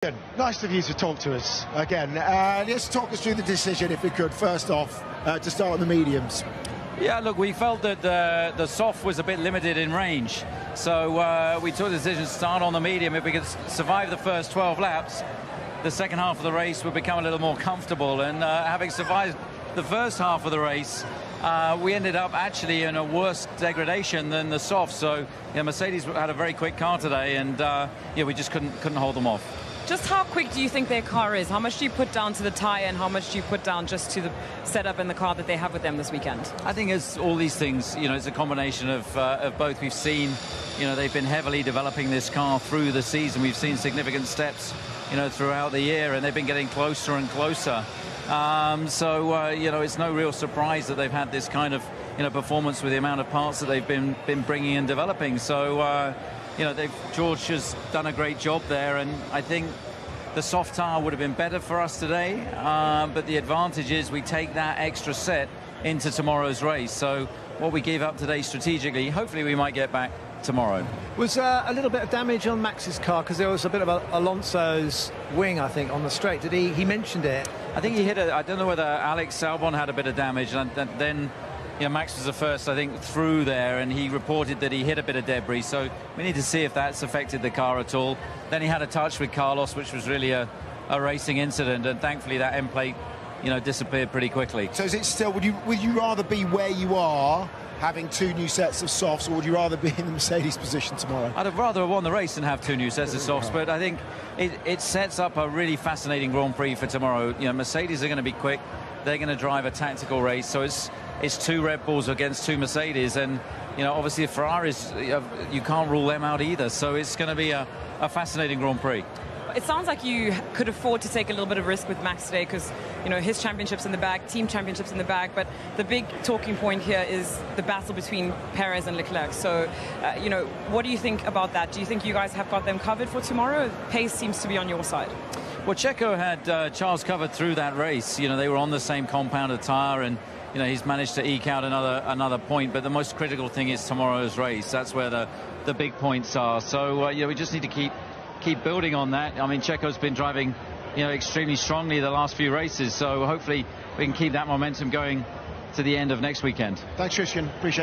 Good. Nice of you to talk to us again. Let's talk us through the decision, if we could, first off, to start on the mediums. Yeah, look, we felt that the soft was a bit limited in range, so we took the decision to start on the medium. If we could survive the first 12 laps, the second half of the race would become a little more comfortable. And having survived the first half of the race, we ended up actually in a worse degradation than the soft. So yeah, Mercedes had a very quick car today, and yeah, we just couldn't hold them off. Just how quick do you think their car is? How much do you put down to the tyre, and how much do you put down just to the setup in the car that they have with them this weekend? I think it's all these things, you know, it's a combination of both. We've seen, you know, they've been heavily developing this car through the season. We've seen significant steps, you know, throughout the year, and they've been getting closer and closer. You know, it's no real surprise that they've had this kind of, you know, performance with the amount of parts that they've been bringing and developing. So, you know, George has done a great job there, and I think the soft tire would have been better for us today, but the advantage is we take that extra set into tomorrow's race. So what we gave up today strategically, hopefully we might get back tomorrow. Was a little bit of damage on Max's car, because there was a bit of Alonso's wing, I think, on the straight. Did he mentioned it? I think he hit it. I don't know whether Alex Albon had a bit of damage, and then, you know, Max was the first, I think, through there, and he reported that he hit a bit of debris. So we need to see if that's affected the car at all. Then he had a touch with Carlos, which was really a racing incident, and thankfully that end plate, you know, disappeared pretty quickly. So is it still, would you rather be where you are, having two new sets of softs, or would you rather be in the Mercedes position tomorrow? I'd have rather won the race than have two new sets of softs, but I think it sets up a really fascinating Grand Prix for tomorrow. You know, Mercedes are going to be quick. They're going to drive a tactical race, so it's two Red Bulls against two Mercedes, and you know, obviously the Ferraris, you can't rule them out either. So it's going to be a fascinating Grand Prix. It sounds like you could afford to take a little bit of risk with Max today, because, you know, his championship's in the bag, team championships in the bag, but the big talking point here is the battle between Perez and Leclerc. So, you know, what do you think about that? Do you think you guys have got them covered for tomorrow? Pace seems to be on your side. Well, Checo had Charles covered through that race. You know, they were on the same compounded tyre, and you know, he's managed to eke out another point. But the most critical thing is tomorrow's race. That's where the big points are. So you know, we just need to keep building on that. I mean, Checo's been driving, you know, extremely strongly the last few races. So hopefully we can keep that momentum going to the end of next weekend. Thanks, Christian. Appreciate it.